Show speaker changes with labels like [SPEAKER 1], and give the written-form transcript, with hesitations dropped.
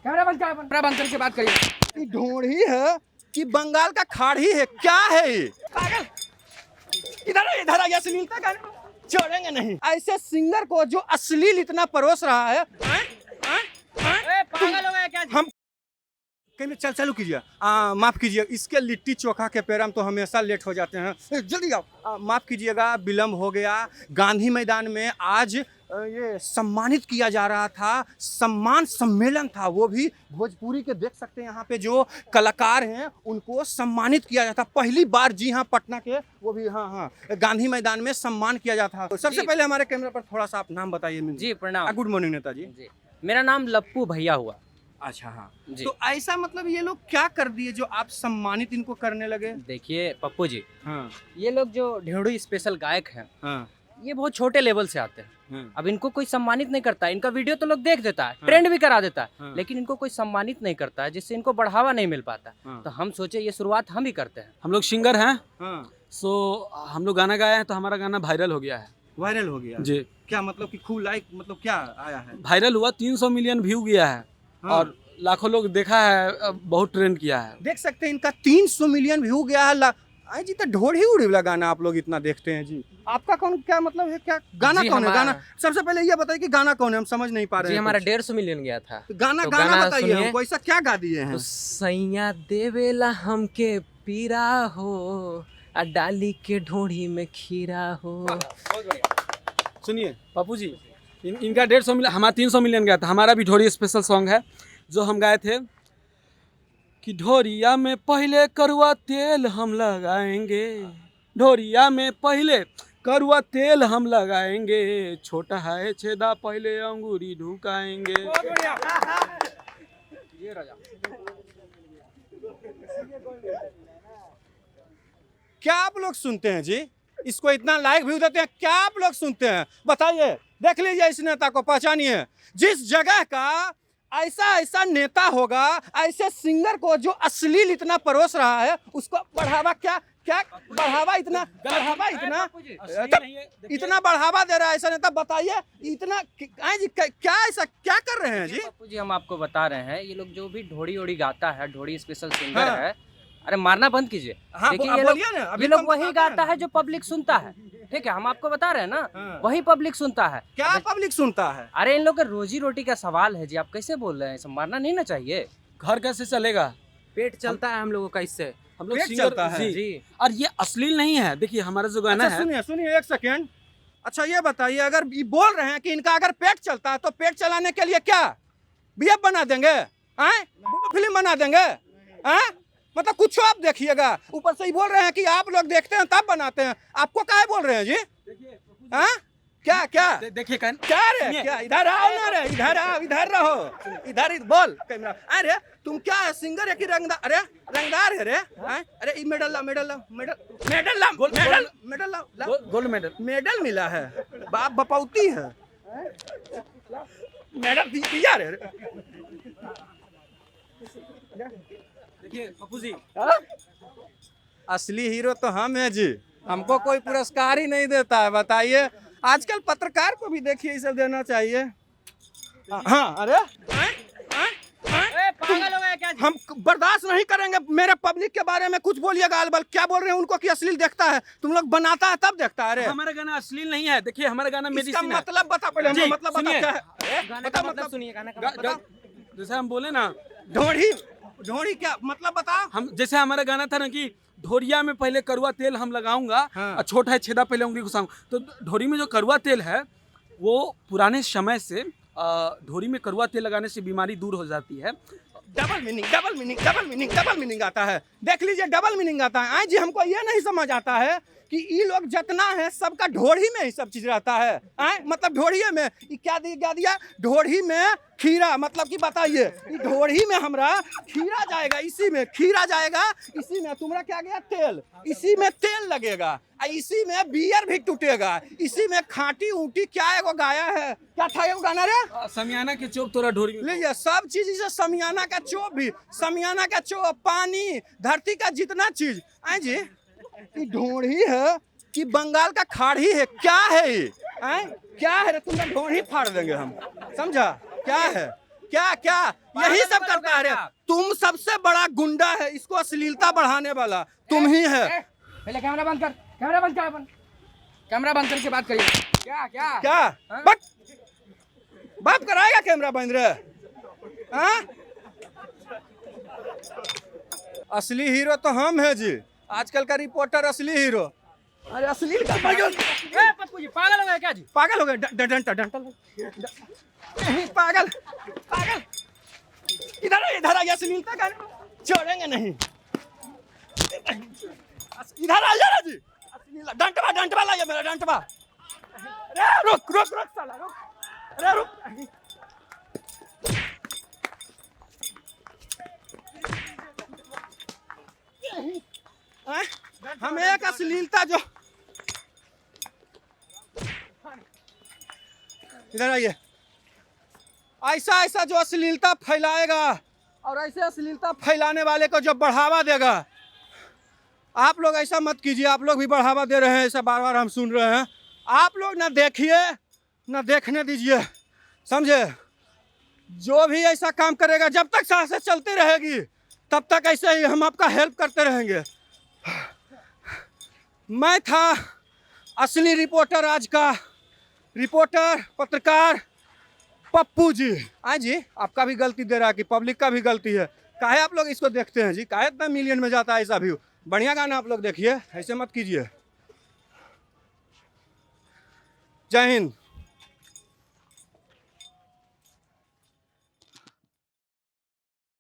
[SPEAKER 1] Camera बंद करके बात करिए।
[SPEAKER 2] ढोढ़ी है कि बंगाल का खाड़ी है, क्या है ये? पागल, इधर आइए, अश्लीलता का छोड़ेंगे नहीं। ऐसे सिंगर को जो अश्लील इतना परोस रहा है,
[SPEAKER 1] पागल हो गया क्या?
[SPEAKER 2] हम चल चालू कीजिए। माफ कीजिए, इसके लिट्टी चोखा के पेराम तो हमेशा लेट हो जाते हैं। जल्दी आओ। माफ कीजिएगा, विलम्ब हो गया। गांधी मैदान में आज ये सम्मानित किया जा रहा था, सम्मान सम्मेलन था। वो भी भोजपुरी के, देख सकते हैं यहाँ पे जो कलाकार हैं उनको सम्मानित किया जाता। पहली बार, जी हाँ, पटना के, वो भी हाँ गांधी मैदान में सम्मान किया जाता। तो सबसे पहले हमारे कैमरा पर थोड़ा सा आप नाम बताइए।
[SPEAKER 1] जी प्रणाम।
[SPEAKER 2] Good morning Netaji.
[SPEAKER 1] जी, मेरा नाम लप्पू भैया हुआ।
[SPEAKER 2] अच्छा, हाँ
[SPEAKER 1] जी।
[SPEAKER 2] तो ऐसा मतलब ये लोग क्या कर दिए जो आप सम्मानित इनको करने लगे?
[SPEAKER 1] देखिए पप्पू जी,
[SPEAKER 2] हाँ
[SPEAKER 1] ये लोग जो ढेड़ू स्पेशल गायक हैं,
[SPEAKER 2] हाँ
[SPEAKER 1] ये बहुत छोटे लेवल से आते हैं।
[SPEAKER 2] हाँ।
[SPEAKER 1] अब इनको कोई सम्मानित नहीं करता है। इनका वीडियो तो लोग देख देता है, ट्रेंड भी करा देता है,
[SPEAKER 2] हाँ।
[SPEAKER 1] लेकिन इनको कोई सम्मानित नहीं करता है, जिससे इनको बढ़ावा नहीं मिल पाता।
[SPEAKER 2] हाँ।
[SPEAKER 1] तो हम सोचे ये शुरुआत हम ही करते हैं।
[SPEAKER 3] हम लोग सिंगर हैं,
[SPEAKER 2] हाँ।
[SPEAKER 3] सो हम लोग गाना गाए हैं तो हमारा गाना वायरल हो गया है।
[SPEAKER 2] वायरल हो गया
[SPEAKER 3] जी,
[SPEAKER 2] क्या मतलब कि खूब लाइक, मतलब क्या आया है?
[SPEAKER 3] वायरल हुआ, 300 मिलियन व्यू गया है।
[SPEAKER 2] हाँ।
[SPEAKER 3] और लाखों लोग देखा है, बहुत ट्रेंड किया है।
[SPEAKER 2] देख सकते हैं इनका 300 मिलियन व्यू गया है। आई जी, तो ढोढ़ी उड़ी वाला गाना आप लोग इतना देखते हैं जी। आपका कौन, क्या मतलब है, क्या गाना
[SPEAKER 1] जी,
[SPEAKER 2] कौन है?
[SPEAKER 1] हमारा-
[SPEAKER 2] गाना सबसे पहले ये बताइए कि गाना कौन है, हम समझ नहीं पा रहे
[SPEAKER 1] जी,
[SPEAKER 2] हैं।
[SPEAKER 1] हमारा
[SPEAKER 2] कुछ।
[SPEAKER 1] 150 मिलियन गया था।
[SPEAKER 2] तो गाना
[SPEAKER 1] तो
[SPEAKER 2] गाना
[SPEAKER 1] गाना
[SPEAKER 2] बताइए
[SPEAKER 1] सुनिए।
[SPEAKER 2] हमको, ऐसा क्या गा दिए हैं?
[SPEAKER 1] तो सैया देवेला हमके पीरा हो, आ डाली के ढोढ़ी में खीरा हो।
[SPEAKER 3] सुनिए पप्पू जी, इनका 150 मिलियन, हमारा 300 मिलियन गया था। हमारा भी ढोरी स्पेशल सॉन्ग है जो हम गाए थे कि ढोरिया में पहले करुआ तेल हम लगाएंगे, ढोरिया में पहले करुआ तेल हम लगाएंगे, छोटा है छेदा पहले अंगूरी ढुकाएंगे।
[SPEAKER 2] क्या आप लोग सुनते हैं जी? इसको इतना लाइक व्यू देते हैं, क्या आप लोग सुनते हैं? बताइए, देख लीजिए इस नेता को, पहचानिए। जिस जगह का ऐसा ऐसा नेता होगा, ऐसे सिंगर को जो अश्लील इतना परोस रहा है, उसको बढ़ावा क्या बढ़ावा इतना बढ़ावा दे रहा है ऐसा नेता? बताइए इतना जी, क्या ऐसा क्या कर रहे हैं जी?
[SPEAKER 1] पप्पू जी, हम आपको बता रहे हैं, ये लोग जो भी ढोड़ी ओड़ी गाता है, ढोड़ी स्पेशल सिंगर
[SPEAKER 2] हाँ।
[SPEAKER 1] है, अरे मारना बंद कीजिए।
[SPEAKER 2] हाँ,
[SPEAKER 1] देखिए,
[SPEAKER 2] अब
[SPEAKER 1] ये
[SPEAKER 2] बोलिए ना, अभी
[SPEAKER 1] ये
[SPEAKER 2] तो
[SPEAKER 1] लोग
[SPEAKER 2] हम
[SPEAKER 1] वही
[SPEAKER 2] बताते हैं
[SPEAKER 1] गाता
[SPEAKER 2] ना।
[SPEAKER 1] है जो पब्लिक सुनता है। ठीक है, हम आपको बता रहे हैं ना,
[SPEAKER 2] हाँ।
[SPEAKER 1] वही पब्लिक सुनता है।
[SPEAKER 2] क्या पब्लिक सुनता है?
[SPEAKER 1] अरे इन लोग का रोजी रोटी का सवाल है जी, आप कैसे बोल रहे हैं? सब मारना नहीं ना चाहिए।
[SPEAKER 3] घर कैसे चलेगा?
[SPEAKER 1] पेट चलता है हम लोगों का इससे।
[SPEAKER 3] हम लोग
[SPEAKER 2] पेट
[SPEAKER 3] सिंगर
[SPEAKER 2] चलता है।
[SPEAKER 3] जी। और ये अश्लील नहीं है। देखिए हमारा जो गाना
[SPEAKER 2] अच्छा,
[SPEAKER 3] है,
[SPEAKER 2] सुनिए एक सेकेंड। अच्छा ये बताइए, अगर ये बोल रहे हैं कि इनका अगर पेट चलता है तो पेट चलाने के लिए क्या बीएफ बना देंगे? फिल्म बना देंगे? मतलब कुछ आप देखिएगा, ऊपर से ही बोल रहे हैं कि आप लोग देखते हैं तब बनाते हैं। आपको क्या बोल रहे हैं जी? क्या
[SPEAKER 3] देखिए
[SPEAKER 2] क्या रे, क्या इधर आओ ना रे, इधर आओ, इधर रहो, इधर बोल कैमरा। अरे तुम क्या है, सिंगर है कि रंगदार? अरे रंगदार है रे। अरे ये मेडल ला
[SPEAKER 3] गोल्ड मेडल
[SPEAKER 2] मेडल मिला है, बाप बपौती है। मेडल दिया रे।
[SPEAKER 3] देखिए पप्पू जी,
[SPEAKER 2] असली हीरो तो हम हैं जी, हमको कोई पुरस्कार ही नहीं देता है। बताइए, आजकल पत्रकार को भी देखिए ये सब देना चाहिए। हाँ, अरे
[SPEAKER 1] पागल हो गया क्या?
[SPEAKER 2] हम बर्दाश्त नहीं करेंगे। मेरे पब्लिक के बारे में कुछ बोलिएगा अलबल। क्या बोल रहे हैं उनको कि अश्लील देखता है? तुम लोग बनाता है तब देखता है। अरे
[SPEAKER 3] हमारा गाना अश्लील नहीं है। देखिए हमारा गाना
[SPEAKER 2] इसका
[SPEAKER 3] मेडिसिन है।
[SPEAKER 2] मतलब बता पहले, हमको
[SPEAKER 3] जी,
[SPEAKER 2] मतलब बता
[SPEAKER 3] सुनिए।
[SPEAKER 2] क्या है?
[SPEAKER 1] गाने का मतलब सुनिए, गाने का मतलब बताओ।
[SPEAKER 3] जैसे हम बोले ना,
[SPEAKER 2] ढोड़ी क्या मतलब बता।
[SPEAKER 3] हम जैसे हमारा गाना था ना कि ढोरिया में पहले करुआ तेल हम लगाऊंगा,
[SPEAKER 2] हाँ।
[SPEAKER 3] और छोटा है छेदा पहले उंगली घुसाऊंगा। तो ढोरी में जो करुआ तेल है वो पुराने समय से ढोरी में करुआ तेल लगाने से बीमारी दूर हो जाती है।
[SPEAKER 2] डबल मीनिंग आता है। देख लीजिए, डबल मीनिंग आता है। जी, हमको ये नहीं समझ आता है कि ये लोग जितना है सबका ढोढ़ी में ही सब चीज रहता है। मतलब ढोढ़ी में क्या दिया? ढोढ़ी में खीरा, मतलब कि बताइए, ढोढ़ी में हमरा खीरा जाएगा, इसी में खीरा जाएगा, इसी में तुम्हारा क्या गया? तेल, इसी में तेल लगेगा, इसी में बियर भी टूटेगा, इसी में खाटी ऊटी क्या एगो गाया है, क्या था एगो गाना रे?
[SPEAKER 3] समियाना के चोप तोरा ढोरी में।
[SPEAKER 2] लीजिए, सब चीज इसे समियाना का चोप भी, समियाना का चोप, पानी, धरती का जितना चीज। जी, ये ढोढ़ी है कि बंगाल का खाड़ी है? क्या है ये? क्या है रे? तुमने ढोढ़ी फाड़ देंगे हम, समझा? क्या है? क्या क्या यही सब करता है रे। तुम सबसे बड़ा गुंडा है, इसको अश्लीलता बढ़ाने वाला तुम ही है।
[SPEAKER 1] पहले कैमरा बंद कर, कैमरा बंद कर, अपन कैमरा बंद करके बात करिए। क्या क्या
[SPEAKER 2] क्या बट बाप कराएगा कैमरा बंद रे? हाँ? असली हीरो तो हम है जी, आजकल का रिपोर्टर असली हीरो। अरे अश्लील का
[SPEAKER 1] पप्पू जी पागल हो गए क्या जी?
[SPEAKER 2] पागल हो गए, डंटा डंटा नहीं, पागल पागल। इधर आ गया, अश्लीलता का छोड़ेंगे नहीं। इधर आ जा जी, डंटवा लाइए मेरा डंटवा। अरे रुक रुक रुक साला रुक, अरे रुक। हम एक अश्लीलता जो, इधर आइए, ऐसा ऐसा जो अश्लीलता फैलाएगा और ऐसे अश्लीलता फैलाने वाले को जो बढ़ावा देगा, आप लोग ऐसा मत कीजिए। आप लोग भी बढ़ावा दे रहे हैं, ऐसा बार बार हम सुन रहे हैं। आप लोग ना देखिए ना देखने दीजिए, समझे? जो भी ऐसा काम करेगा, जब तक सांसें चलती रहेगी तब तक ऐसे ही हम आपका हेल्प करते रहेंगे। मैं था असली रिपोर्टर, आज का रिपोर्टर पत्रकार पप्पू जी। हाँ जी, आपका भी गलती दे रहा है कि पब्लिक का भी गलती है। काहे आप लोग इसको देखते हैं जी? काहे इतना मिलियन में जाता है ऐसा व्यू? बढ़िया गाना आप लोग देखिए, ऐसे मत कीजिए। जय हिंद।